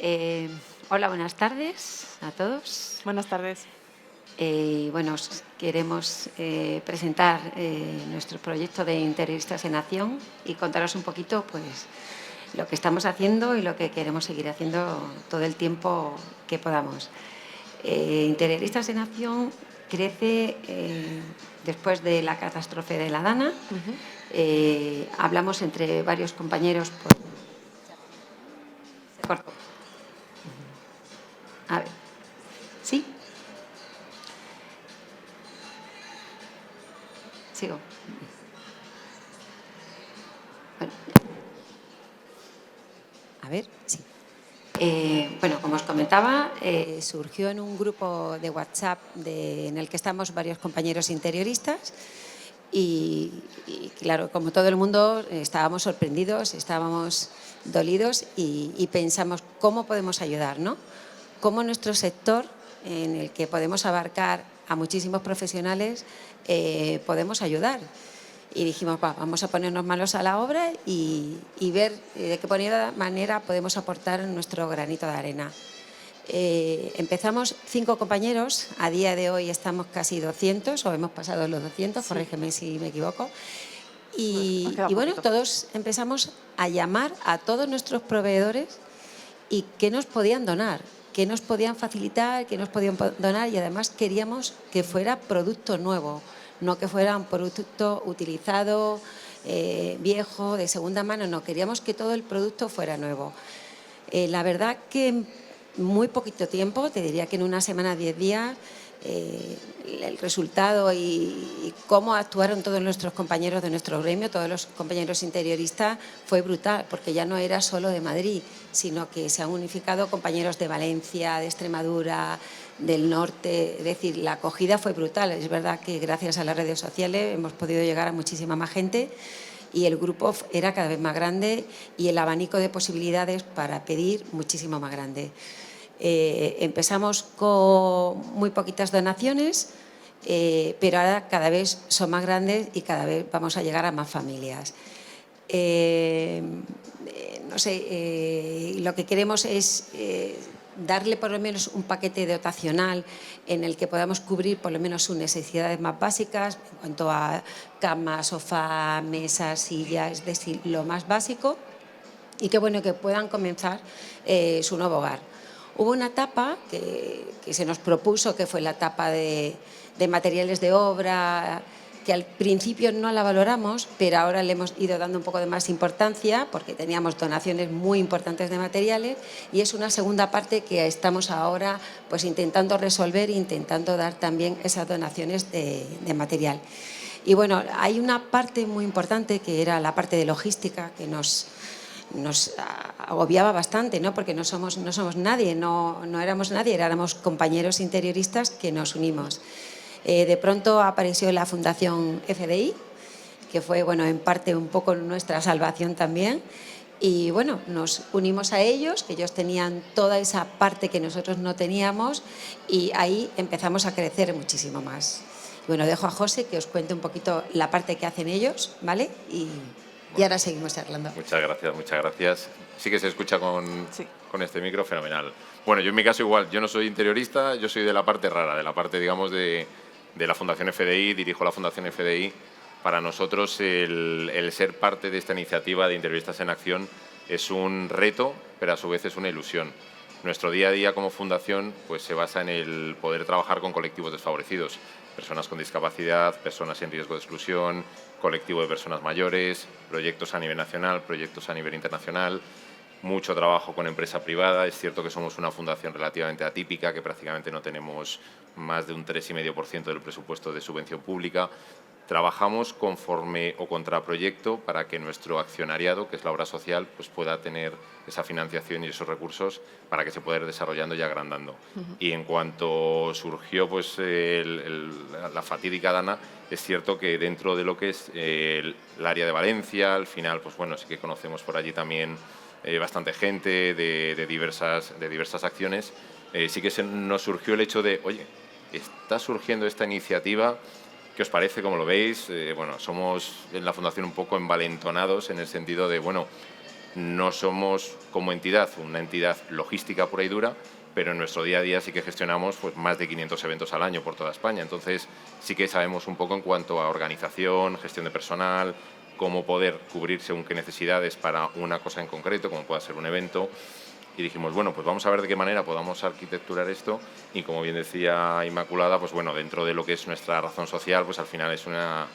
Eh, Hola, buenas tardes a todos. Buenas tardes. Bueno, os queremos presentar nuestro proyecto de Interioristas en Acción y contaros un poquito pues, lo que estamos haciendo y lo que queremos seguir haciendo todo el tiempo que podamos. Interioristas en Acción crece después de la catástrofe de la Dana. Hablamos entre varios compañeros. Se cortó. A ver. ¿Sí? Sigo. Bueno. A ver, sí. Bueno, como os comentaba, surgió en un grupo de WhatsApp en el que estamos varios compañeros interioristas y, claro, como todo el mundo, estábamos sorprendidos, estábamos dolidos y pensamos cómo podemos ayudar, ¿no? Cómo nuestro sector, en el que podemos abarcar a muchísimos profesionales, podemos ayudar. Y dijimos, vamos a ponernos manos a la obra y ver de qué manera podemos aportar nuestro granito de arena. Empezamos 5 compañeros, a día de hoy estamos casi 200 o hemos pasado los 200, sí. Corrígeme si me equivoco. Y bueno, todos empezamos a llamar a todos nuestros proveedores y qué nos podían donar, qué nos podían facilitar, qué nos podían donar, y además queríamos que fuera producto nuevo, no que fuera un producto utilizado, viejo, de segunda mano, no, queríamos que todo el producto fuera nuevo. La verdad que en muy poquito tiempo, te diría que en una semana, 10 días, el resultado y cómo actuaron todos nuestros compañeros de nuestro gremio, todos los compañeros interioristas, fue brutal, porque ya no era solo de Madrid, sino que se han unificado compañeros de Valencia, de Extremadura, del norte. Es decir, la acogida fue brutal. Es verdad que gracias a las redes sociales hemos podido llegar a muchísima más gente y el grupo era cada vez más grande y el abanico de posibilidades para pedir muchísimo más grande. Empezamos con muy poquitas donaciones, pero ahora cada vez son más grandes y cada vez vamos a llegar a más familias. No sé, lo que queremos es darle por lo menos un paquete dotacional en el que podamos cubrir por lo menos sus necesidades más básicas en cuanto a cama, sofá, mesas, sillas, es decir, lo más básico, y que bueno, que puedan comenzar su nuevo hogar. Hubo una etapa que se nos propuso, que fue la etapa de materiales de obra, que al principio no la valoramos, pero ahora le hemos ido dando un poco de más importancia porque teníamos donaciones muy importantes de materiales, y es una segunda parte que estamos ahora pues intentando resolver, intentando dar también esas donaciones de material. Y bueno, hay una parte muy importante que era la parte de logística que nos agobiaba bastante, ¿no? Porque no somos nadie, no éramos nadie, éramos compañeros interioristas que nos unimos. De pronto apareció la Fundación FDI, que fue, bueno, en parte un poco nuestra salvación también, y bueno, nos unimos a ellos, que ellos tenían toda esa parte que nosotros no teníamos, y ahí empezamos a crecer muchísimo más. Bueno, dejo a José que os cuente un poquito la parte que hacen ellos, ¿vale? Y ahora seguimos charlando. Muchas gracias, muchas gracias. Sí que se escucha con este micro, fenomenal. Bueno, yo en mi caso igual, yo no soy interiorista, yo soy de la parte rara, de la parte, digamos, de la Fundación FDI, dirijo la Fundación FDI. Para nosotros el ser parte de esta iniciativa de Interioristas en Acción es un reto, pero a su vez es una ilusión. Nuestro día a día como fundación pues, se basa en el poder trabajar con colectivos desfavorecidos, personas con discapacidad, personas en riesgo de exclusión, colectivo de personas mayores, proyectos a nivel nacional, proyectos a nivel internacional, mucho trabajo con empresa privada. Es cierto que somos una fundación relativamente atípica, que prácticamente no tenemos más de un 3,5% del presupuesto de subvención pública. Trabajamos conforme o contra proyecto para que nuestro accionariado, que es la obra social, pues pueda tener esa financiación y esos recursos para que se pueda ir desarrollando y agrandando. Y en cuanto surgió pues, la fatídica Dana, es cierto que dentro de lo que es el área de Valencia, al final, pues bueno, sí que conocemos por allí también bastante gente de diversas acciones. Sí que nos surgió el hecho de, oye, está surgiendo esta iniciativa. ¿Qué os parece? ¿Cómo lo veis? Bueno, somos en la Fundación un poco envalentonados en el sentido de, bueno, no somos como entidad una entidad logística pura y dura, pero en nuestro día a día sí que gestionamos pues, más de 500 eventos al año por toda España. Entonces sí que sabemos un poco en cuanto a organización, gestión de personal, cómo poder cubrir según qué necesidades para una cosa en concreto, como pueda ser un evento. Y dijimos, bueno, pues vamos a ver de qué manera podamos arquitecturar esto y, como bien decía Inmaculada, pues bueno, dentro de lo que es nuestra razón social, pues al final es una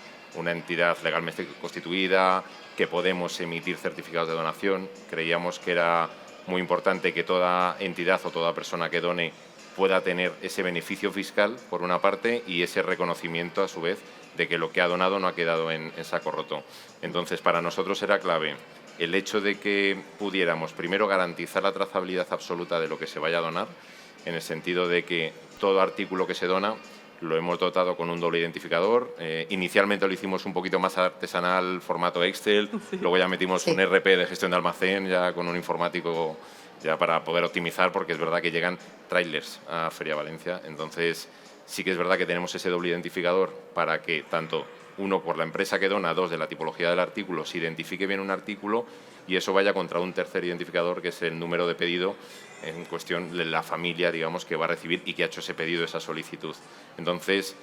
entidad legalmente constituida, que podemos emitir certificados de donación. Creíamos que era muy importante que toda entidad o toda persona que done pueda tener ese beneficio fiscal, por una parte, y ese reconocimiento, a su vez, de que lo que ha donado no ha quedado en saco roto. Entonces, para nosotros era clave el hecho de que pudiéramos, primero, garantizar la trazabilidad absoluta de lo que se vaya a donar, en el sentido de que todo artículo que se dona lo hemos dotado con un doble identificador. Inicialmente lo hicimos un poquito más artesanal, formato Excel, luego ya metimos un RP de gestión de almacén, ya con un informático ya para poder optimizar, porque es verdad que llegan trailers a Feria Valencia. Entonces, sí que es verdad que tenemos ese doble identificador para que tanto uno, por la empresa que dona, dos, de la tipología del artículo, se identifique bien un artículo y eso vaya contra un tercer identificador, que es el número de pedido en cuestión de la familia, digamos, que va a recibir y que ha hecho ese pedido, esa solicitud. Entonces,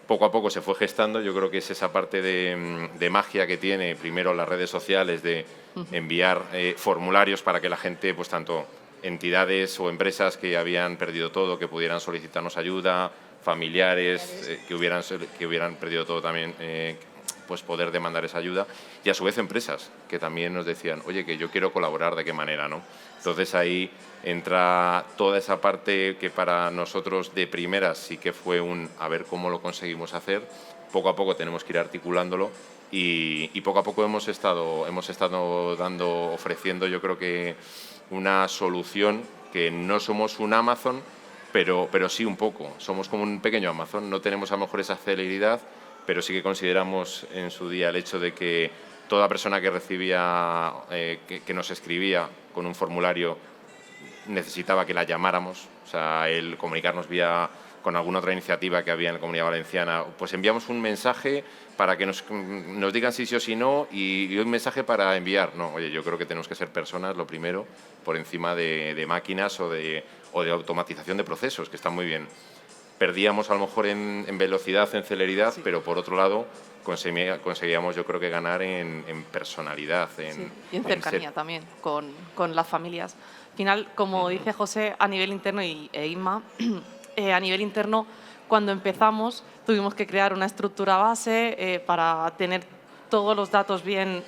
poco a poco se fue gestando. Yo creo que es esa parte de magia que tiene, primero, las redes sociales, de enviar formularios para que la gente, pues tanto entidades o empresas que habían perdido todo, que pudieran solicitarnos ayuda, familiares que hubieran perdido todo también, pues poder demandar esa ayuda, y a su vez empresas que también nos decían, oye, que yo quiero colaborar, ¿de qué manera, no? Entonces ahí entra toda esa parte que para nosotros de primeras sí que fue a ver cómo lo conseguimos hacer. Poco a poco tenemos que ir articulándolo y poco a poco hemos estado ofreciendo, yo creo que una solución que no somos un Amazon, pero sí un poco. Somos como un pequeño Amazon. No tenemos a lo mejor esa celeridad, pero sí que consideramos en su día el hecho de que toda persona que recibía, que nos escribía con un formulario, necesitaba que la llamáramos. O sea, el comunicarnos con alguna otra iniciativa que había en la Comunidad Valenciana, pues enviamos un mensaje para que nos digan sí o sí no, y un mensaje para enviar. No, oye, yo creo que tenemos que ser personas, lo primero, por encima de máquinas o de automatización de procesos, que están muy bien. Perdíamos a lo mejor en velocidad, en celeridad, pero por otro lado conseguíamos, yo creo, que ganar en personalidad. Y en cercanía también con las familias. Al final, como dice José, a nivel interno e Inma, a nivel interno, cuando empezamos tuvimos que crear una estructura base para tener todos los datos bien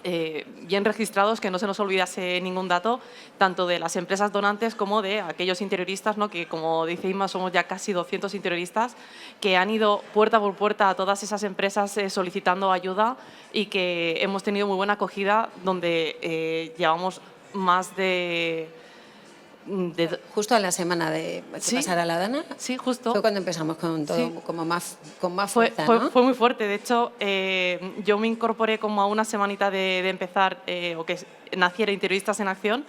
registrados, que no se nos olvidase ningún dato, tanto de las empresas donantes como de aquellos interioristas, ¿no? Que, como dice Inma, somos ya casi 200 interioristas que han ido puerta por puerta a todas esas empresas solicitando ayuda, y que hemos tenido muy buena acogida, donde llevamos más de justo a la semana de que pasara la Dana. Sí, justo. Fue cuando empezamos con todo, Sí. como con más fuerza, ¿no? Fue muy fuerte. De hecho, yo me incorporé como a una semanita de empezar, o que naciera Interioristas en Acción.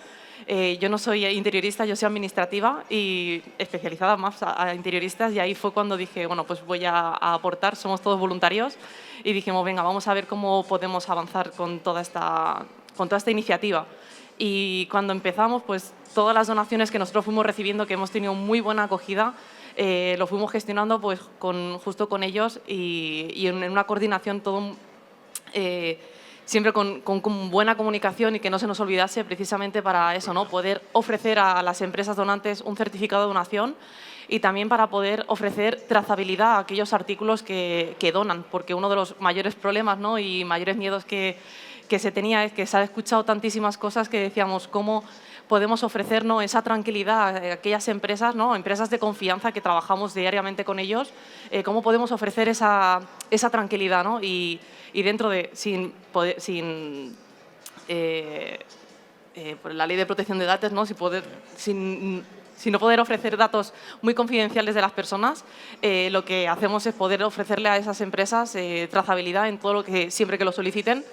Yo no soy interiorista, yo soy administrativa y especializada más a interioristas, y ahí fue cuando dije, bueno, pues voy a aportar, somos todos voluntarios, y dijimos, venga, vamos a ver cómo podemos avanzar con toda esta iniciativa. Y cuando empezamos, pues todas las donaciones que nosotros fuimos recibiendo, que hemos tenido muy buena acogida, lo fuimos gestionando pues justo con ellos, y en una coordinación todo, siempre con buena comunicación, y que no se nos olvidase, precisamente para eso, ¿no? Poder ofrecer a las empresas donantes un certificado de donación, y también para poder ofrecer trazabilidad a aquellos artículos que donan, porque uno de los mayores problemas, ¿no? Y mayores miedos que se tenía es que se han escuchado tantísimas cosas que decíamos, ¿cómo podemos ofrecernos esa tranquilidad a aquellas empresas, ¿no? Empresas de confianza que trabajamos diariamente con ellos? ¿Cómo podemos ofrecer esa tranquilidad, ¿no? Y dentro de, por la ley de protección de datos, ¿no? Sin sin no poder ofrecer datos muy confidenciales de las personas, lo que hacemos es poder ofrecerle a esas empresas trazabilidad en todo lo que, siempre que lo soliciten.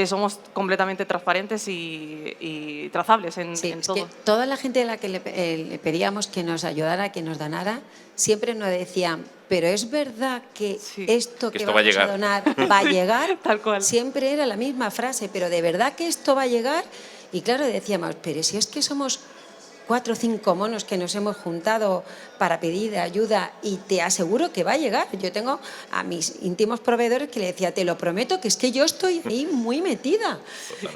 Somos completamente transparentes y trazables en todo. Es que toda la gente a la que le pedíamos que nos ayudara, que nos donara, siempre nos decían, pero es verdad que esto que vamos a donar va a llegar. Tal cual. Siempre era la misma frase, pero de verdad que esto va a llegar. Y claro, decíamos, pero si es que somos 4 o 5 monos que nos hemos juntado para pedir ayuda y te aseguro que va a llegar. Yo tengo a mis íntimos proveedores que le decía, te lo prometo que es que yo estoy ahí muy metida.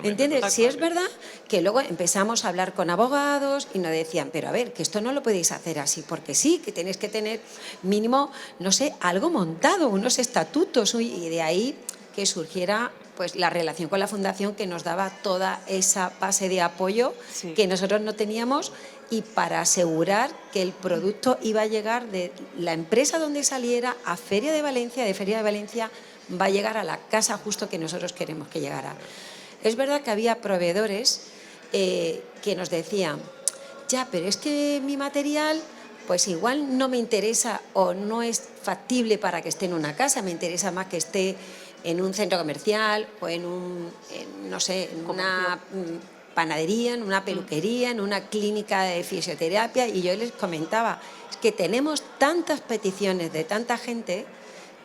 ¿Entiendes? Sí es verdad que luego empezamos a hablar con abogados y nos decían, pero a ver, que esto no lo podéis hacer así, porque sí, que tenéis que tener mínimo, no sé, algo montado, unos estatutos, y de ahí que surgiera pues la relación con la Fundación, que nos daba toda esa base de apoyo que nosotros no teníamos, y para asegurar que el producto iba a llegar de la empresa donde saliera a Feria de Valencia, de Feria de Valencia va a llegar a la casa justo que nosotros queremos que llegara. Es verdad que había proveedores que nos decían, ya, pero es que mi material pues igual no me interesa o no es factible para que esté en una casa, me interesa más que esté en un centro comercial o en no sé, en una panadería, en una peluquería, en una clínica de fisioterapia. Y yo les comentaba, es que tenemos tantas peticiones de tanta gente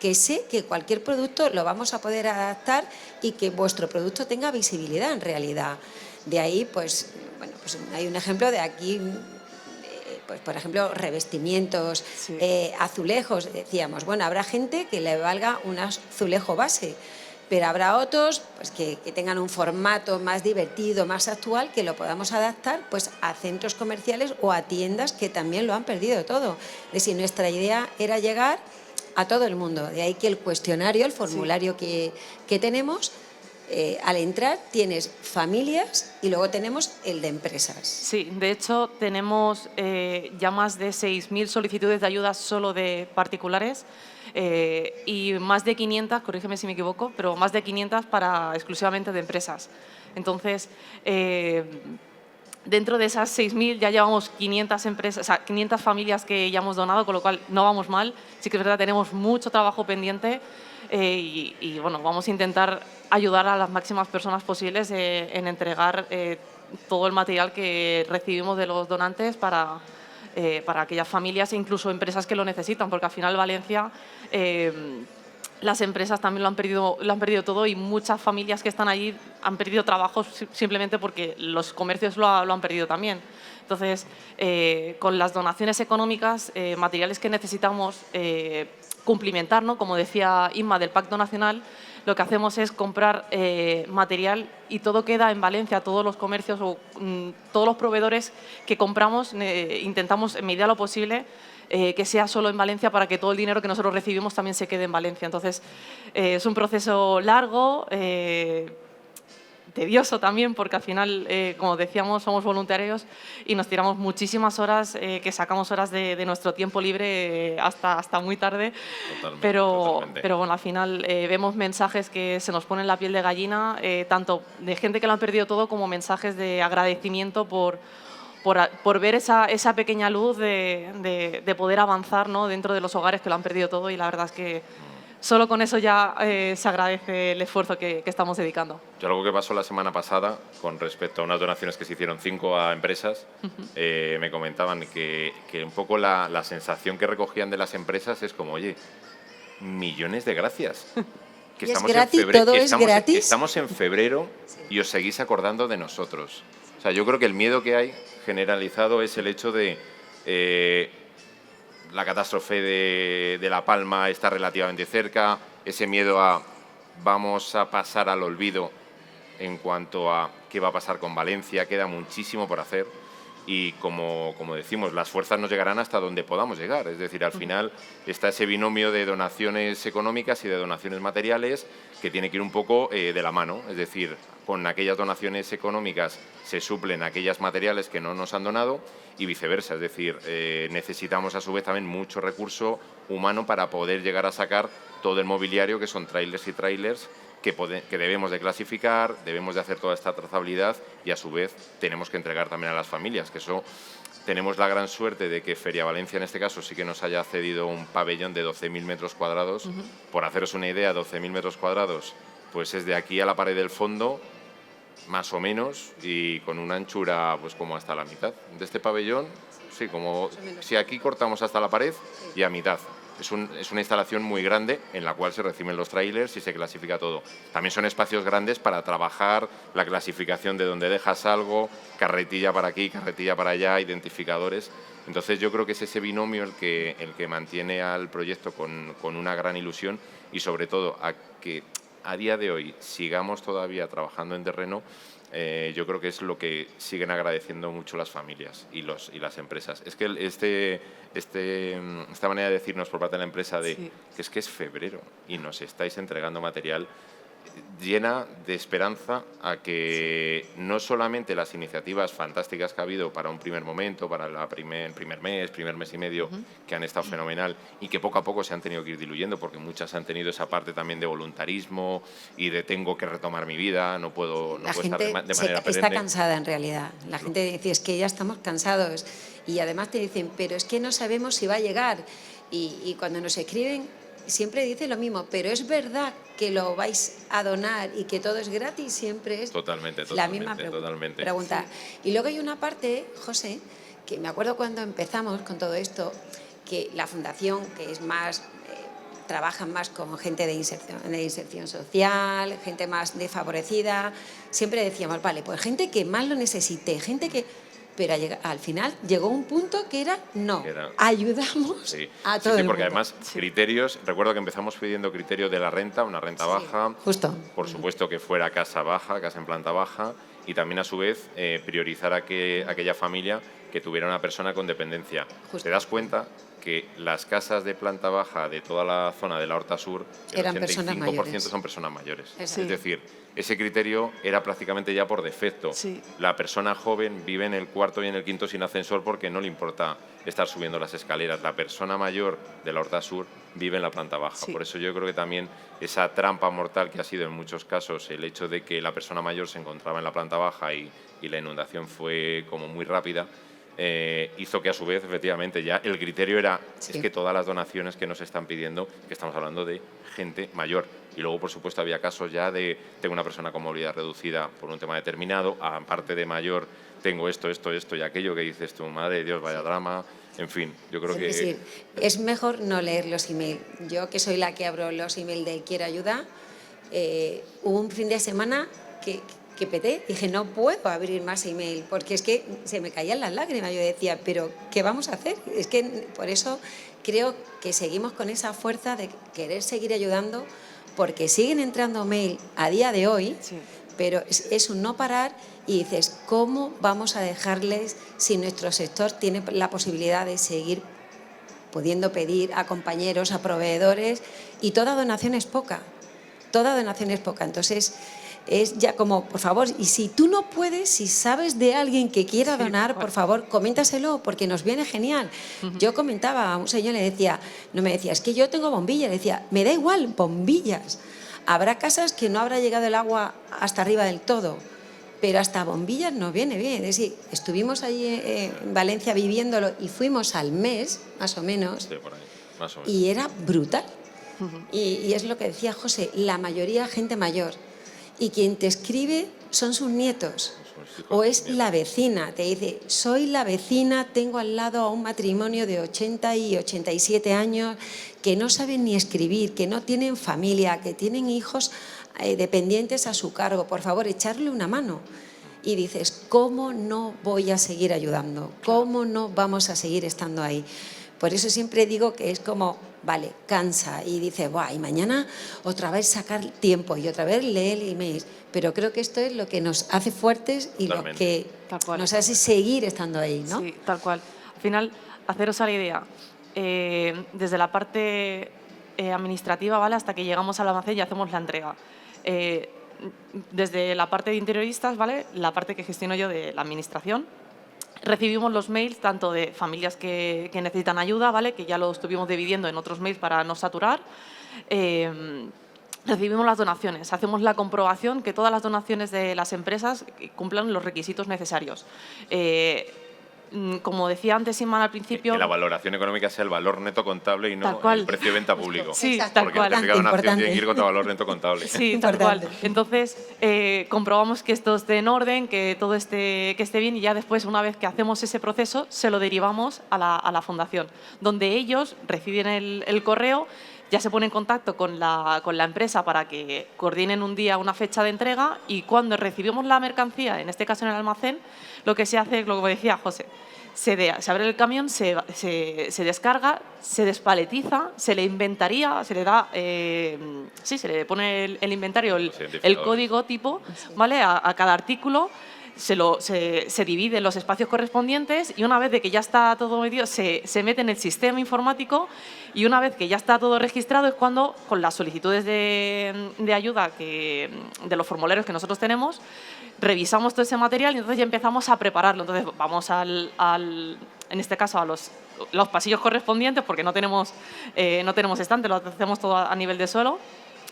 que sé que cualquier producto lo vamos a poder adaptar y que vuestro producto tenga visibilidad en realidad. De ahí, pues, bueno, pues hay un ejemplo de aquí. Pues, por ejemplo, revestimientos, azulejos. Decíamos, bueno, habrá gente que le valga un azulejo base, pero habrá otros pues, que tengan un formato más divertido, más actual, que lo podamos adaptar pues, a centros comerciales o a tiendas que también lo han perdido todo. Es decir, nuestra idea era llegar a todo el mundo. De ahí que el cuestionario, el formulario que tenemos, al entrar tienes familias y luego tenemos el de empresas. Sí, de hecho tenemos ya más de 6.000 solicitudes de ayuda solo de particulares y más de 500, corrígeme si me equivoco, pero más de 500 exclusivamente de empresas. Entonces, dentro de esas 6.000 ya llevamos 500 empresas, o sea, 500 familias que ya hemos donado, con lo cual no vamos mal. Sí que es verdad, tenemos mucho trabajo pendiente. Y bueno, vamos a intentar ayudar a las máximas personas posibles en entregar todo el material que recibimos de los donantes para aquellas familias e incluso empresas que lo necesitan, porque al final Valencia las empresas también lo han perdido todo y muchas familias que están allí han perdido trabajos simplemente porque los comercios lo han perdido también. Entonces, con las donaciones económicas, materiales que necesitamos cumplimentar, ¿no? Como decía Inma, del Pacto Nacional, lo que hacemos es comprar material y todo queda en Valencia, todos los comercios o todos los proveedores que compramos, intentamos, en medida de lo posible, que sea solo en Valencia para que todo el dinero que nosotros recibimos también se quede en Valencia. Entonces, es un proceso largo, tedioso también, porque al final, como decíamos, somos voluntarios y nos tiramos muchísimas horas, que sacamos horas de nuestro tiempo libre hasta muy tarde. Totalmente, pero bueno, al final vemos mensajes que se nos ponen la piel de gallina, tanto de gente que lo han perdido todo como mensajes de agradecimiento por ver esa pequeña luz de poder avanzar, ¿no? Dentro de los hogares que lo han perdido todo, y la verdad es que solo con eso ya se agradece el esfuerzo que estamos dedicando. Yo algo que pasó la semana pasada con respecto a unas donaciones que se hicieron 5 a empresas, me comentaban que un poco la sensación que recogían de las empresas es como, oye, millones de gracias. Que y estamos es gratis, todo es gratis. Estamos en febrero y os seguís acordando de nosotros. O sea, yo creo que el miedo que hay generalizado es el hecho de la catástrofe de La Palma está relativamente cerca, ese miedo a vamos a pasar al olvido en cuanto a qué va a pasar con Valencia, queda muchísimo por hacer y como decimos, las fuerzas nos llegarán hasta donde podamos llegar, es decir, al final está ese binomio de donaciones económicas y de donaciones materiales que tiene que ir un poco de la mano, es decir, con aquellas donaciones económicas se suplen aquellas materiales que no nos han donado y viceversa, es decir, necesitamos a su vez también mucho recurso humano para poder llegar a sacar todo el mobiliario que son trailers y trailers que debemos de clasificar, debemos de hacer toda esta trazabilidad y a su vez tenemos que entregar también a las familias, que eso tenemos la gran suerte de que Feria Valencia, en este caso, sí que nos haya cedido un pabellón de 12.000 metros cuadrados. Por haceros una idea, 12.000 metros cuadrados, pues es de aquí a la pared del fondo, más o menos, y con una anchura pues como hasta la mitad de este pabellón. Sí, como si aquí cortamos hasta la pared y a mitad. Es una instalación muy grande en la cual se reciben los trailers y se clasifica todo. También son espacios grandes para trabajar la clasificación de dónde dejas algo, carretilla para aquí, carretilla para allá, identificadores. Entonces yo creo que es ese binomio el que mantiene al proyecto con una gran ilusión y sobre todo a que a día de hoy sigamos todavía trabajando en terreno. Yo creo que es lo que siguen agradeciendo mucho las familias y las empresas. Es que esta manera de decirnos por parte de la empresa que es febrero y nos estáis entregando material llena de esperanza a que no solamente las iniciativas fantásticas que ha habido para un primer momento, para el primer mes y medio, que han estado fenomenal y que poco a poco se han tenido que ir diluyendo porque muchas han tenido esa parte también de voluntarismo y de tengo que retomar mi vida, no puedo estar de manera perenne. Está cansada en realidad. La gente dice, es que ya estamos cansados y además te dicen, pero es que no sabemos si va a llegar y cuando nos escriben siempre dice lo mismo, pero es verdad que lo vais a donar y que todo es gratis, siempre es la misma pregunta. Sí. Y luego hay una parte, José, que me acuerdo cuando empezamos con todo esto, que la fundación, que es más, trabajan más con gente de inserción social, gente más desfavorecida, siempre decíamos, vale, pues gente que más lo necesite, gente que... Pero al final llegó un punto que era ayudamos a todo el mundo. Porque además criterios, recuerdo que empezamos pidiendo criterios de la renta, una renta baja, justo. Por supuesto que fuera casa baja, casa en planta baja, y también a su vez priorizar aquella familia que tuviera una persona con dependencia. Justo. Te das cuenta que las casas de planta baja de toda la zona de la Horta Sur, el 85% son personas mayores. Sí. Es decir, ese criterio era prácticamente ya por defecto. Sí. La persona joven vive en el cuarto y en el quinto sin ascensor porque no le importa estar subiendo las escaleras. La persona mayor de la Horta Sur vive en la planta baja. Sí. Por eso yo creo que también esa trampa mortal que ha sido en muchos casos el hecho de que la persona mayor se encontraba en la planta baja y la inundación fue como muy rápida, hizo que a su vez, efectivamente, ya el criterio era es que todas las donaciones que nos están pidiendo, que estamos hablando de gente mayor. Y luego, por supuesto, había casos ya de tengo una persona con movilidad reducida por un tema determinado, aparte de mayor, tengo esto y aquello que dices tú, madre de Dios, vaya drama. En fin, yo creo que... Es decir, es mejor no leer los emails. Yo, que soy la que abro los emails del Quiero Ayuda, hubo un fin de semana que peté, dije, no puedo abrir más email, porque es que se me caían las lágrimas. Yo decía, pero ¿qué vamos a hacer? Es que por eso creo que seguimos con esa fuerza de querer seguir ayudando, porque siguen entrando mail a día de hoy, pero es un no parar y dices, ¿cómo vamos a dejarles si nuestro sector tiene la posibilidad de seguir pudiendo pedir a compañeros, a proveedores, y toda donación es poca, Entonces, es ya como, por favor, y si tú no puedes, si sabes de alguien que quiera donar, por favor, coméntaselo, porque nos viene genial. Yo comentaba a un señor, le decía, no me decía, es que yo tengo bombillas, le decía, me da igual, bombillas. Habrá casas que no habrá llegado el agua hasta arriba del todo, pero hasta bombillas nos viene bien. Es decir, estuvimos allí en Valencia viviéndolo y fuimos al mes, más o menos, y era brutal. Y es lo que decía José, la mayoría gente mayor. Y quien te escribe son sus nietos o es la vecina, te dice, soy la vecina, tengo al lado a un matrimonio de 80 y 87 años que no saben ni escribir, que no tienen familia, que tienen hijos dependientes a su cargo, por favor, echarle una mano. Y dices, ¿cómo no voy a seguir ayudando? ¿Cómo no vamos a seguir estando ahí? Por eso siempre digo que es como, vale, cansa y dice, ¡buah! Y mañana otra vez sacar tiempo y otra vez leer emails. Pero creo que esto es lo que nos hace fuertes y lo que nos hace seguir estando ahí, ¿no? Sí, tal cual. Al final, haceros a la idea, desde la parte administrativa, ¿vale?, hasta que llegamos al almacén y hacemos la entrega. Desde la parte de interioristas, ¿vale?, la parte que gestiono yo de la administración, recibimos los mails tanto de familias que necesitan ayuda, ¿vale?, que ya lo estuvimos dividiendo en otros mails para no saturar. Recibimos las donaciones, hacemos la comprobación que todas las donaciones de las empresas cumplan los requisitos necesarios. como decía antes Inma al principio... Que la valoración económica sea el valor neto contable y no el precio de venta público. Sí, exacto, tal cual. Porque el certificado de donación tiene que ir contra valor neto contable. Sí, tal cual. Entonces, comprobamos que esto esté en orden, que todo esté bien y ya después, una vez que hacemos ese proceso, se lo derivamos a la fundación, donde ellos reciben el correo, ya se ponen en contacto con la empresa para que coordinen un día, una fecha de entrega, y cuando recibimos la mercancía, en este caso en el almacén, lo que se hace es lo que decía José. Se abre el camión, se descarga, se despaletiza, se le inventaría, se le da, se le pone el inventario, el código tipo, ¿vale? A cada artículo. Se divide en los espacios correspondientes y una vez de que ya está todo medido, se mete en el sistema informático, y una vez que ya está todo registrado es cuando, con las solicitudes de ayuda de los formularios que nosotros tenemos, revisamos todo ese material y entonces ya empezamos a prepararlo. Entonces vamos en este caso a los pasillos correspondientes, porque no tenemos estante, lo hacemos todo a nivel de suelo.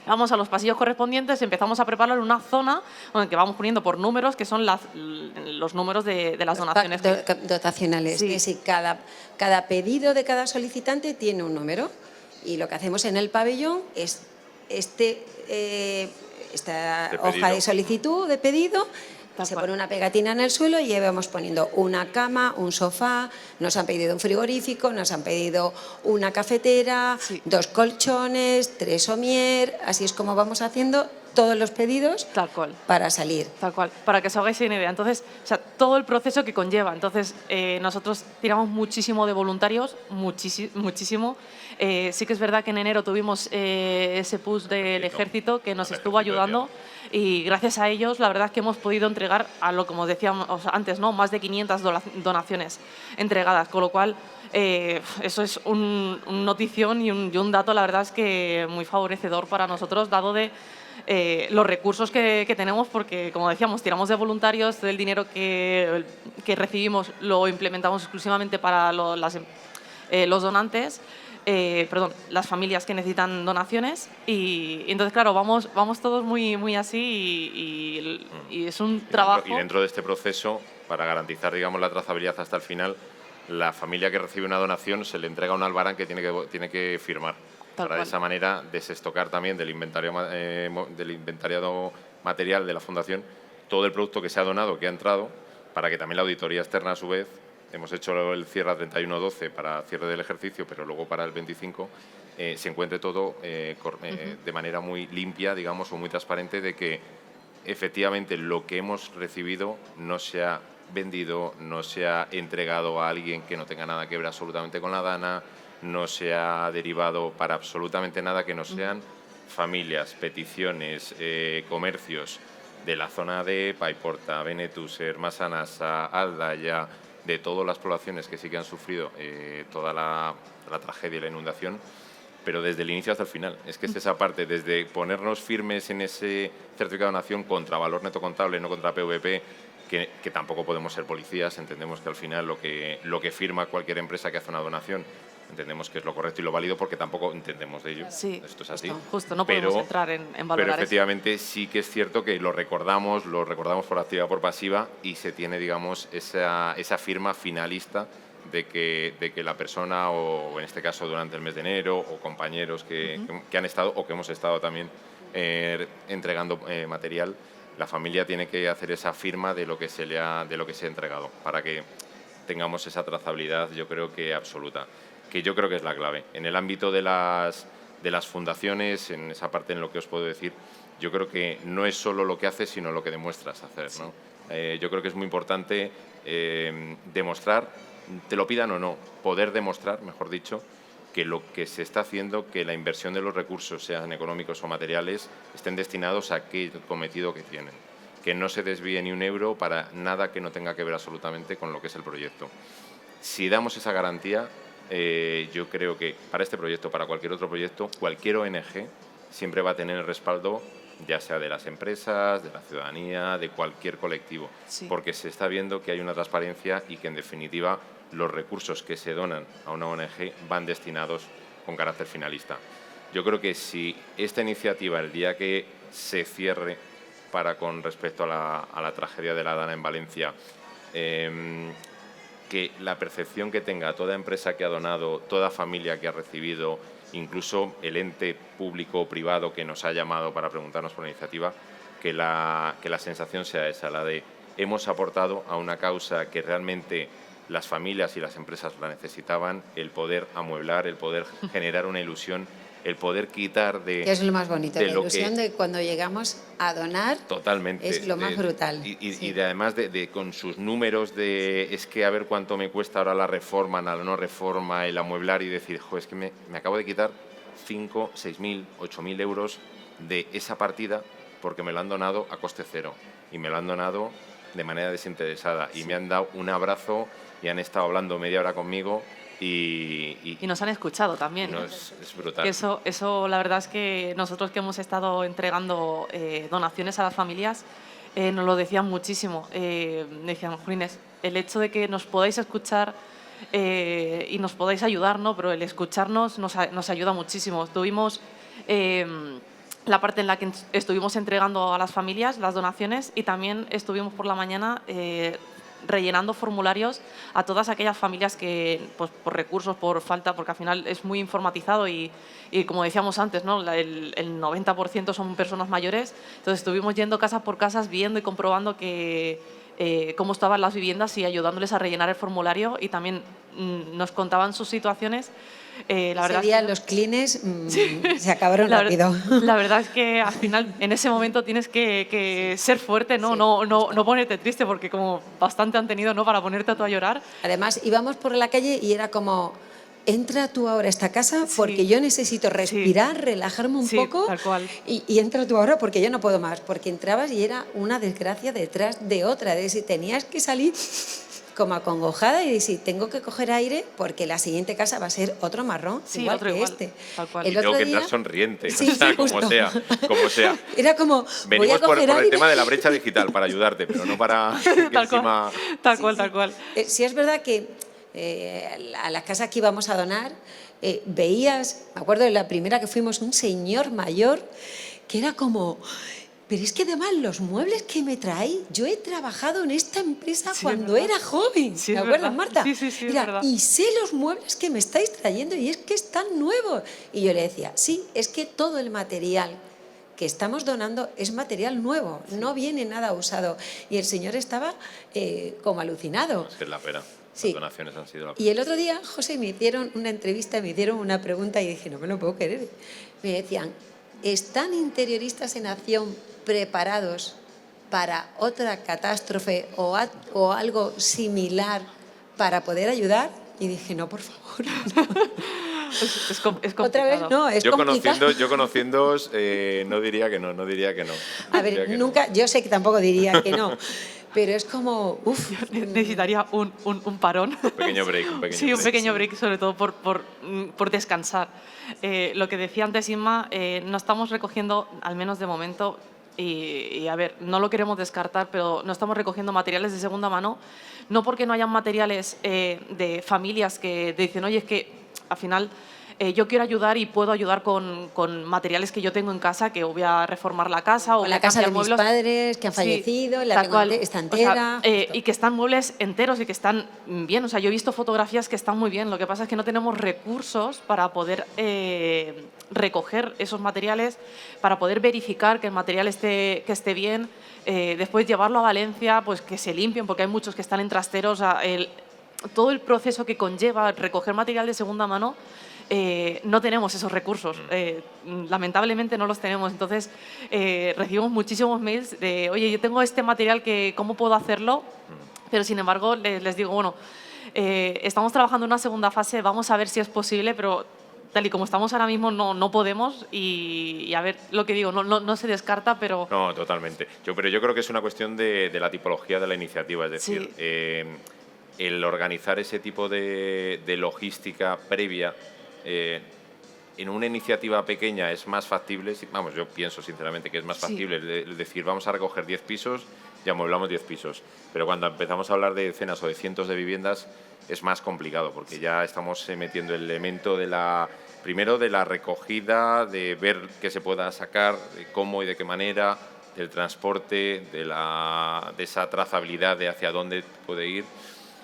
Vamos a los pasillos correspondientes, empezamos a preparar una zona en que vamos poniendo por números, que son los números de las donaciones. Dotacionales. Sí. Es decir, cada pedido de cada solicitante tiene un número, y lo que hacemos en el pabellón es esta hoja de solicitud de pedido. Se pone una pegatina en el suelo y vamos poniendo una cama, un sofá, nos han pedido un frigorífico, nos han pedido una cafetera, 2 colchones, 3 somier, así es como vamos haciendo todos los pedidos. Tal cual. Para salir. Tal cual, para que os hagáis una idea. Entonces, todo el proceso que conlleva. Entonces, nosotros tiramos muchísimo de voluntarios, muchísimo. Sí que es verdad que en enero tuvimos ese push del ejército que nos estuvo ayudando, y gracias a ellos la verdad es que hemos podido entregar como decíamos antes, ¿no? Más de 500 donaciones entregadas, con lo cual eso es un notición y un dato, la verdad es que muy favorecedor para nosotros, dado de los recursos que tenemos, porque como decíamos, tiramos de voluntarios, del dinero que recibimos lo implementamos exclusivamente para los donantes. Las familias que necesitan donaciones, y entonces, claro, vamos todos muy así, y es un trabajo. Y dentro de este proceso, para garantizar, digamos, la trazabilidad hasta el final, la familia que recibe una donación se le entrega un albarán que tiene que firmar, para de esa manera desestocar también del inventariado material de la Fundación todo el producto que se ha donado, que ha entrado, para que también la auditoría externa, a su vez, hemos hecho el cierre a 31/12 para cierre del ejercicio, pero luego para el 25 se encuentre todo de manera muy limpia, digamos, o muy transparente, de que efectivamente lo que hemos recibido no se ha vendido, no se ha entregado a alguien que no tenga nada que ver absolutamente con la DANA, no se ha derivado para absolutamente nada que no sean familias, peticiones, comercios de la zona de Paiporta, Benetúser, Massanassa, Aldaya, de todas las poblaciones que sí que han sufrido toda la tragedia y la inundación, pero desde el inicio hasta el final. Es que es esa parte, desde ponernos firmes en ese certificado de donación contra valor neto contable, no contra PVP, que tampoco podemos ser policías, entendemos que al final lo que firma cualquier empresa que hace una donación, entendemos que es lo correcto y lo válido, porque tampoco entendemos de ello. Sí, esto es así. Justo, no podemos entrar en valorar. Pero efectivamente sí que es cierto que lo recordamos por activa o por pasiva, y se tiene, digamos, esa firma finalista de que la persona, o en este caso durante el mes de enero, o compañeros que han estado o que hemos estado también entregando material, la familia tiene que hacer esa firma de lo que se ha entregado, para que tengamos esa trazabilidad, yo creo que absoluta, que yo creo que es la clave. En el ámbito de las fundaciones, en esa parte en lo que os puedo decir, yo creo que no es solo lo que haces, sino lo que demuestras hacer, ¿no? Yo creo que es muy importante demostrar, te lo pidan o no, poder demostrar, mejor dicho, que lo que se está haciendo, que la inversión de los recursos, sean económicos o materiales, estén destinados a aquel cometido que tienen, que no se desvíe ni un euro para nada que no tenga que ver absolutamente con lo que es el proyecto. Si damos esa garantía, yo creo que para este proyecto, para cualquier otro proyecto, cualquier ONG siempre va a tener el respaldo, ya sea de las empresas, de la ciudadanía, de cualquier colectivo, porque se está viendo que hay una transparencia y que, en definitiva, los recursos que se donan a una ONG van destinados con carácter finalista. Yo creo que si esta iniciativa, el día que se cierre con respecto a la tragedia de la DANA en Valencia, que la percepción que tenga toda empresa que ha donado, toda familia que ha recibido, incluso el ente público o privado que nos ha llamado para preguntarnos por la iniciativa, que la sensación sea esa, la de hemos aportado a una causa que realmente las familias y las empresas la necesitaban, el poder amueblar, el poder generar una ilusión, el poder quitar de... Que es lo más bonito, la ilusión de cuando llegamos a donar. Totalmente. Es lo más brutal. Y de, además con sus números de es que a ver cuánto me cuesta ahora la reforma, la no reforma, el amueblar y decir, jo, es que me acabo de quitar 5, 6.000, 8.000 euros de esa partida porque me lo han donado a coste cero y me lo han donado de manera desinteresada y me han dado un abrazo y han estado hablando media hora conmigo y nos han escuchado también. Es brutal. Que eso, la verdad es que nosotros que hemos estado entregando donaciones a las familias, nos lo decían muchísimo. Decían, Jolines, el hecho de que nos podáis escuchar y nos podáis ayudar, ¿no? Pero el escucharnos nos ayuda muchísimo. Tuvimos la parte en la que estuvimos entregando a las familias las donaciones y también estuvimos por la mañana rellenando formularios a todas aquellas familias que, pues, por recursos, por falta, porque al final es muy informatizado y como decíamos antes, ¿no? el 90% son personas mayores, entonces estuvimos yendo casa por casa, viendo y comprobando cómo estaban las viviendas y ayudándoles a rellenar el formulario y también nos contaban sus situaciones. La verdad ese día los clines se acabaron rápido. La verdad es que al final, en ese momento tienes que ser fuerte, ¿no? Sí. No ponerte triste, porque como bastante han tenido, ¿no? Para ponerte a llorar. Además, íbamos por la calle y era como, entra tú ahora a esta casa porque yo necesito respirar, relajarme un poco tal cual. Y entra tú ahora porque yo no puedo más. Porque entrabas y era una desgracia detrás de otra. De si tenías que salir como acongojada y decir, tengo que coger aire porque la siguiente casa va a ser otro marrón, igual que este. Tal cual. Y tengo que entrar sonriente, sí, o sea, justo. como sea. Era como, venimos por el tema de la brecha digital, para ayudarte, pero no para que tal encima... Tal cual. Sí, es verdad que a las casas que íbamos a donar, veías, me acuerdo de la primera que fuimos, un señor mayor que era como... Pero es que además los muebles que me traéis, yo he trabajado en esta empresa cuando era joven, ¿te acuerdas, Marta? Sí, Mira, es verdad. y sé los muebles que me estáis trayendo y es que están nuevos. Y yo le decía, sí, es que todo el material que estamos donando es material nuevo, no viene nada usado. Y el señor estaba como alucinado. No, es que es la pena. Sí. Las donaciones han sido la pena. Y el otro día, José, me hicieron una entrevista, me hicieron una pregunta y dije, no me lo puedo creer. Me decían, ¿están Interioristas en Acción preparados para otra catástrofe o algo similar para poder ayudar? Y dije, no, por favor. No. Es complicado. Otra vez, no, es complicado. Yo conociéndoos, no diría que no. A ver, nunca, yo sé que tampoco diría que no, pero es como, uff. Necesitaría un parón. Un pequeño break. Un pequeño break, sobre todo por descansar. Lo que decía antes Inma, no estamos recogiendo, al menos de momento, y a ver, no lo queremos descartar, pero no estamos recogiendo materiales de segunda mano, no porque no hayan materiales de familias que dicen, oye, es que al final yo quiero ayudar y puedo ayudar con materiales que yo tengo en casa, que voy a reformar la casa o la casa de mis padres que han fallecido, la tengo está entera. O sea, y que están muebles enteros y que están bien. O sea, yo he visto fotografías que están muy bien. Lo que pasa es que no tenemos recursos para poder recoger esos materiales, para poder verificar que el material que esté bien, después llevarlo a Valencia, pues que se limpien, porque hay muchos que están en trasteros. Todo el proceso que conlleva recoger material de segunda mano, no tenemos esos recursos, lamentablemente no los tenemos. Entonces recibimos muchísimos mails de, oye, yo tengo este material, ¿cómo puedo hacerlo? Pero sin embargo les digo, bueno, estamos trabajando en una segunda fase, vamos a ver si es posible, pero tal y como estamos ahora mismo no podemos y a ver, lo que digo, no se descarta, pero... No, totalmente. Pero yo creo que es una cuestión de la tipología de la iniciativa, es decir... Sí. El organizar ese tipo de logística previa en una iniciativa pequeña es más factible, vamos, yo pienso sinceramente que es más factible, es decir, vamos a recoger 10 pisos y amueblamos 10 pisos, pero cuando empezamos a hablar de decenas o de cientos de viviendas es más complicado, porque ya estamos metiendo el elemento primero de la recogida, de ver qué se pueda sacar, de cómo y de qué manera, del transporte, de esa trazabilidad de hacia dónde puede ir.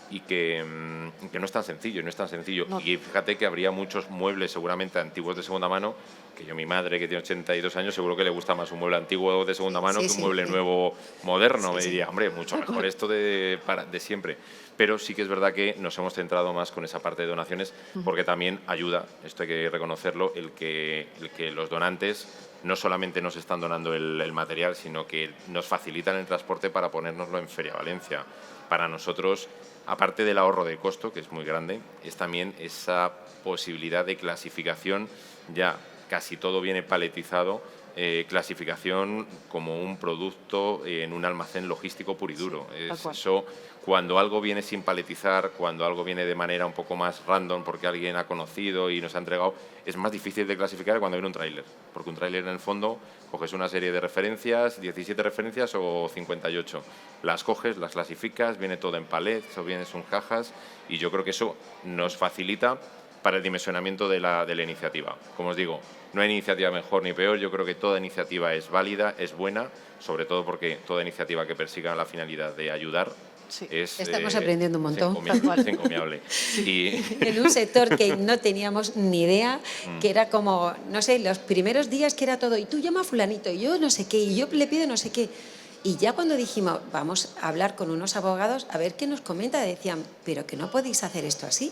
y que no es tan sencillo, no es tan sencillo. No. Y fíjate que habría muchos muebles seguramente antiguos de segunda mano, que yo, mi madre, que tiene 82 años, seguro que le gusta más un mueble antiguo de segunda mano que un mueble nuevo moderno. Me diría, hombre, mucho mejor esto de siempre. Pero sí que es verdad que nos hemos centrado más con esa parte de donaciones, porque también ayuda, esto hay que reconocerlo, el que los donantes no solamente nos están donando el material, sino que nos facilitan el transporte para ponérnoslo en Feria Valencia. Para nosotros, aparte del ahorro de costo, que es muy grande, es también esa posibilidad de clasificación. Ya casi todo viene paletizado, clasificación como un producto en un almacén logístico puro y duro. Eso, cuando algo viene sin paletizar, cuando algo viene de manera un poco más random porque alguien ha conocido y nos ha entregado, es más difícil de clasificar cuando viene un tráiler. Porque un tráiler, en el fondo, coges una serie de referencias, 17 referencias o 58. Las coges, las clasificas, viene todo en palets o viene en cajas, y yo creo que eso nos facilita para el dimensionamiento de la iniciativa. Como os digo, no hay iniciativa mejor ni peor, yo creo que toda iniciativa es válida, es buena, sobre todo porque toda iniciativa que persiga la finalidad de ayudar estamos aprendiendo un montón. Es encomiable. En un sector que no teníamos ni idea, que era como, no sé, los primeros días que era todo, y tú llama a fulanito, y yo no sé qué, y yo le pido no sé qué. Y ya cuando dijimos, vamos a hablar con unos abogados, a ver qué nos comenta, decían, pero que no podéis hacer esto así,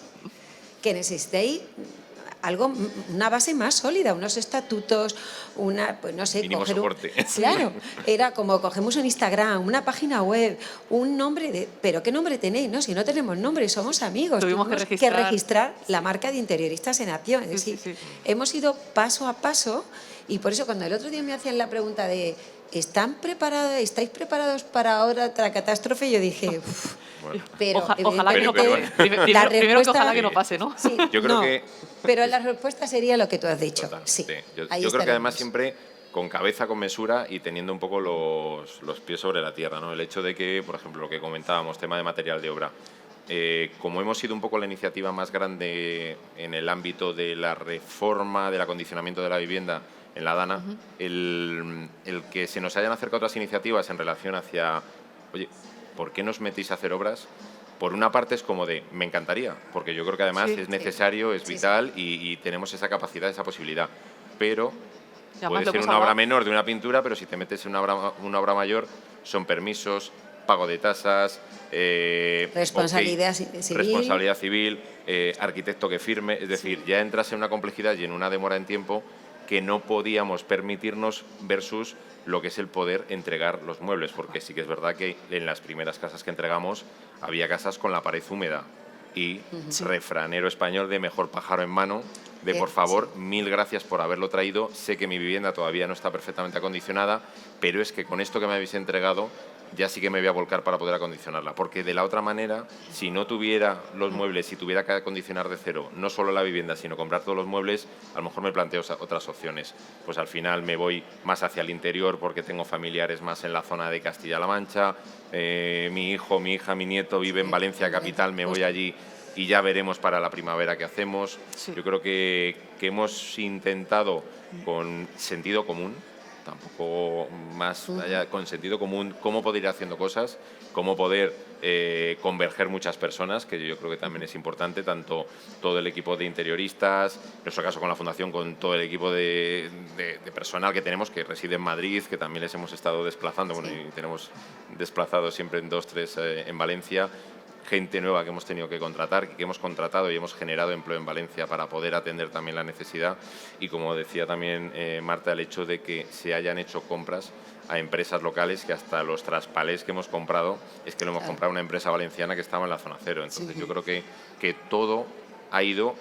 que necesitáis algo, una base más sólida, unos estatutos, pues no sé, mínimo soporte. Claro, era como cogemos un Instagram, una página web, un nombre ¿pero qué nombre tenéis? No, si no tenemos nombre, somos amigos. Tuvimos que registrar la marca de Interioristas en Acción. Es decir, hemos ido paso a paso, y por eso cuando el otro día me hacían la pregunta de ¿estáis preparados para ahora otra catástrofe? Yo dije, bueno, pero ojalá que no pase. Primero que ojalá que no pase, ¿no? Sí, yo creo que... Pero la respuesta sería lo que tú has dicho. Total, sí. Yo creo que además siempre con cabeza, con mesura y teniendo un poco los pies sobre la tierra, ¿no? El hecho de que, por ejemplo, lo que comentábamos, tema de material de obra, como hemos sido un poco la iniciativa más grande en el ámbito de la reforma, del acondicionamiento de la vivienda en la Dana, el que se nos hayan acercado otras iniciativas en relación hacia, oye, ¿por qué nos metéis a hacer obras? Por una parte es como de, me encantaría, porque yo creo que además es necesario, es vital y tenemos esa capacidad, esa posibilidad. Pero puede ser una obra menor de una pintura, pero si te metes en una obra mayor, son permisos, pago de tasas, responsabilidad civil, arquitecto que firme. Es decir, ya entras en una complejidad y en una demora en tiempo que no podíamos permitirnos versus lo que es el poder entregar los muebles, porque sí que es verdad que en las primeras casas que entregamos había casas con la pared húmeda y refranero español de mejor pájaro en mano, de por favor, mil gracias por haberlo traído, sé que mi vivienda todavía no está perfectamente acondicionada, pero es que con esto que me habéis entregado ya sí que me voy a volcar para poder acondicionarla, porque de la otra manera, si no tuviera los muebles y tuviera que acondicionar de cero, no solo la vivienda, sino comprar todos los muebles, a lo mejor me planteo otras opciones. Pues al final me voy más hacia el interior porque tengo familiares más en la zona de Castilla-La Mancha, mi hijo, mi hija, mi nieto vive en Valencia capital, me voy allí y ya veremos para la primavera qué hacemos. Yo creo que hemos intentado con sentido común, tampoco más allá, con sentido común, cómo poder ir haciendo cosas, cómo poder converger muchas personas, que yo creo que también es importante, tanto todo el equipo de interioristas, en nuestro caso con la Fundación, con todo el equipo de personal que tenemos, que reside en Madrid, que también les hemos estado desplazando, bueno, y tenemos desplazados siempre en 2, 3 en Valencia, gente nueva que hemos tenido que contratar, que hemos contratado y hemos generado empleo en Valencia para poder atender también la necesidad. Y como decía también Marta, el hecho de que se hayan hecho compras a empresas locales, que hasta los traspalés que hemos comprado, es que lo hemos comprado a una empresa valenciana que estaba en la zona cero. Entonces yo creo que todo ha ido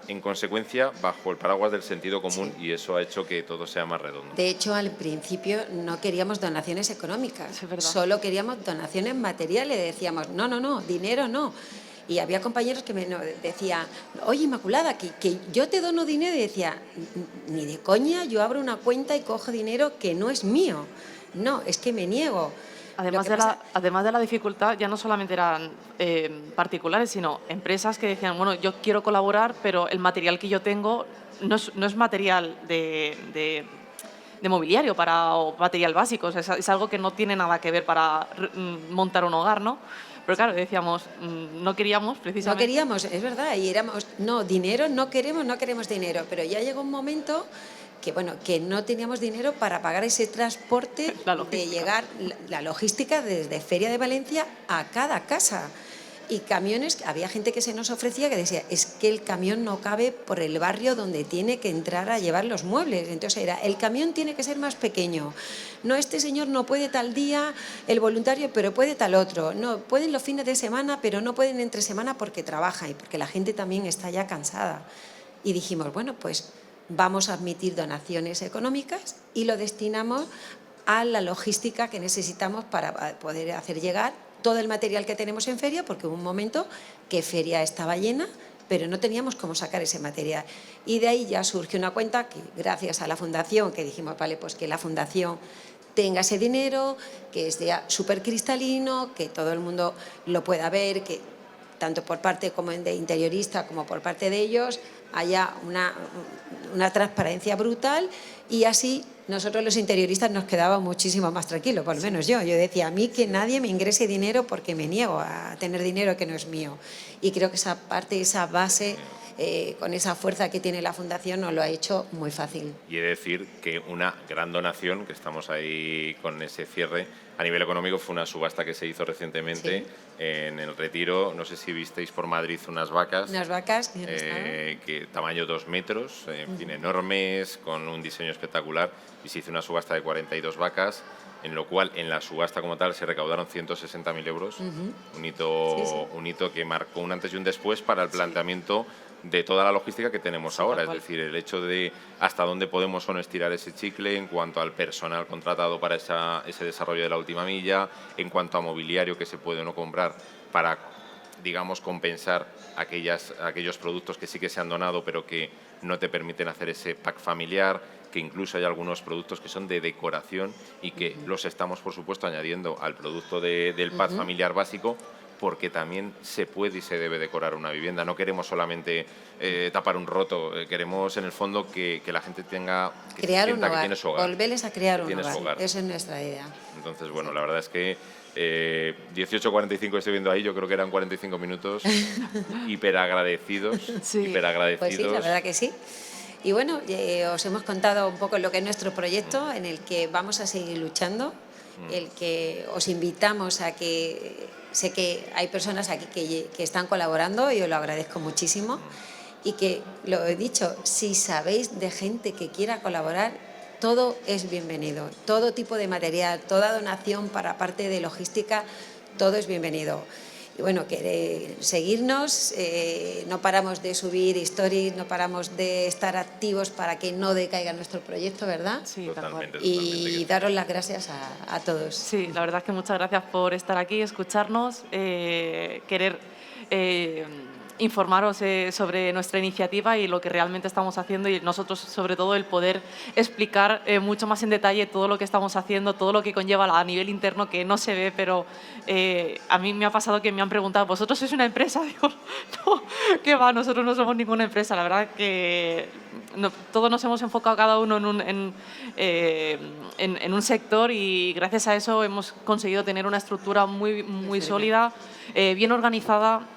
en consecuencia bajo el paraguas del sentido común y eso ha hecho que todo sea más redondo. De hecho, al principio no queríamos donaciones económicas, solo queríamos donaciones materiales. Decíamos, no, dinero no. Y había compañeros que me decían, oye, Inmaculada, que yo te dono dinero. Y decía, ni de coña, yo abro una cuenta y cojo dinero que no es mío. No, es que me niego. Además de la dificultad, ya no solamente eran particulares, sino empresas que decían, bueno, yo quiero colaborar, pero el material que yo tengo no es material de mobiliario o material básico, o sea, es algo que no tiene nada que ver para montar un hogar, ¿no? Pero claro, decíamos, no queríamos precisamente. No queríamos, es verdad, y éramos, no, dinero no queremos dinero, pero ya llegó un momento que, bueno, que no teníamos dinero para pagar ese transporte de llegar, la logística desde Feria de Valencia a cada casa. Y camiones, había gente que se nos ofrecía que decía, es que el camión no cabe por el barrio donde tiene que entrar a llevar los muebles. Entonces era, el camión tiene que ser más pequeño. No, este señor no puede tal día, el voluntario, pero puede tal otro. No, pueden los fines de semana, pero no pueden entre semana porque trabaja y porque la gente también está ya cansada. Y dijimos, bueno, pues vamos a admitir donaciones económicas y lo destinamos a la logística que necesitamos para poder hacer llegar todo el material que tenemos en feria, porque hubo un momento que feria estaba llena, pero no teníamos cómo sacar ese material. Y de ahí ya surgió una cuenta que, gracias a la fundación, que dijimos, vale, pues que la fundación tenga ese dinero, que es súper cristalino, que todo el mundo lo pueda ver, que tanto por parte como de interioristas como por parte de ellos haya una transparencia brutal, y así nosotros los interioristas nos quedábamos muchísimo más tranquilos, por lo menos yo. Yo decía, a mí que nadie me ingrese dinero porque me niego a tener dinero que no es mío. Y creo que esa parte, esa base, con esa fuerza que tiene la Fundación, nos lo ha hecho muy fácil. Y he de decir que una gran donación, que estamos ahí con ese cierre, a nivel económico fue una subasta que se hizo recientemente en el Retiro. No sé si visteis por Madrid unas vacas. Unas vacas que tamaño 2 metros, en fin, enormes, con un diseño espectacular. Y se hizo una subasta de 42 vacas, en lo cual en la subasta como tal se recaudaron 160.000 euros. Un hito que marcó un antes y un después para el planteamiento de toda la logística que tenemos ahora, es decir, el hecho de hasta dónde podemos o no estirar ese chicle en cuanto al personal contratado para ese desarrollo de la última milla, en cuanto a mobiliario que se puede o no comprar para, digamos, compensar aquellos productos que sí que se han donado pero que no te permiten hacer ese pack familiar, que incluso hay algunos productos que son de decoración y que los estamos, por supuesto, añadiendo al producto del pack familiar básico, porque también se puede y se debe decorar una vivienda. No queremos solamente tapar un roto, queremos en el fondo que la gente tenga que crear sienta un hogar, que tiene su hogar. Volverles a crear un hogar. hogar. Esa es nuestra idea. Entonces, bueno, la verdad es que 18:45 estoy viendo ahí, yo creo que eran 45 minutos hiperagradecidos. Pues sí, la verdad que sí. Y bueno, os hemos contado un poco lo que es nuestro proyecto, en el que vamos a seguir luchando, el que os invitamos a que, sé que hay personas aquí que están colaborando y os lo agradezco muchísimo, y que, lo he dicho, si sabéis de gente que quiera colaborar, todo es bienvenido, todo tipo de material, toda donación para parte de logística, todo es bienvenido. Y bueno, seguirnos, no paramos de subir stories, no paramos de estar activos para que no decaiga nuestro proyecto, ¿verdad? Sí, totalmente. Y daros las gracias a todos. Sí, la verdad es que muchas gracias por estar aquí, escucharnos, querer informaros sobre nuestra iniciativa y lo que realmente estamos haciendo, y nosotros, sobre todo, el poder explicar mucho más en detalle todo lo que estamos haciendo, todo lo que conlleva a nivel interno, que no se ve, pero a mí me ha pasado que me han preguntado, ¿vosotros sois una empresa? Digo, no, ¿qué va? Nosotros no somos ninguna empresa. La verdad que todos nos hemos enfocado cada uno en un sector, y gracias a eso hemos conseguido tener una estructura muy sólida, bien organizada,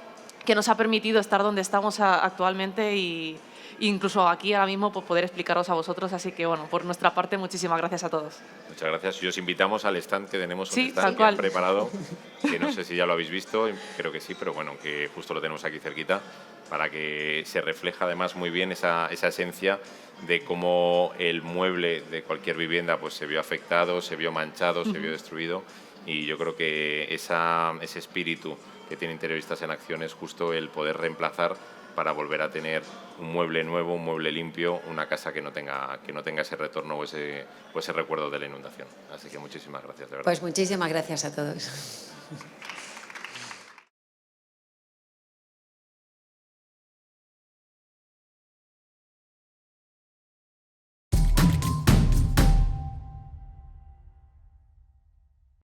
que nos ha permitido estar donde estamos actualmente, y incluso aquí ahora mismo pues, poder explicaros a vosotros. Así que, bueno, por nuestra parte, muchísimas gracias a todos. Muchas gracias. Y os invitamos al stand que tenemos, un stand tal cual. Preparado, que no sé si ya lo habéis visto, creo que sí, pero bueno, que justo lo tenemos aquí cerquita, para que se refleje además muy bien esa esencia de cómo el mueble de cualquier vivienda pues se vio afectado, se vio manchado, se vio destruido, y yo creo que ese espíritu que tiene Interioristas en Acción es justo el poder reemplazar para volver a tener un mueble nuevo, un mueble limpio, una casa que no tenga ese retorno o ese recuerdo de la inundación. Así que muchísimas gracias, de verdad. Pues muchísimas gracias a todos.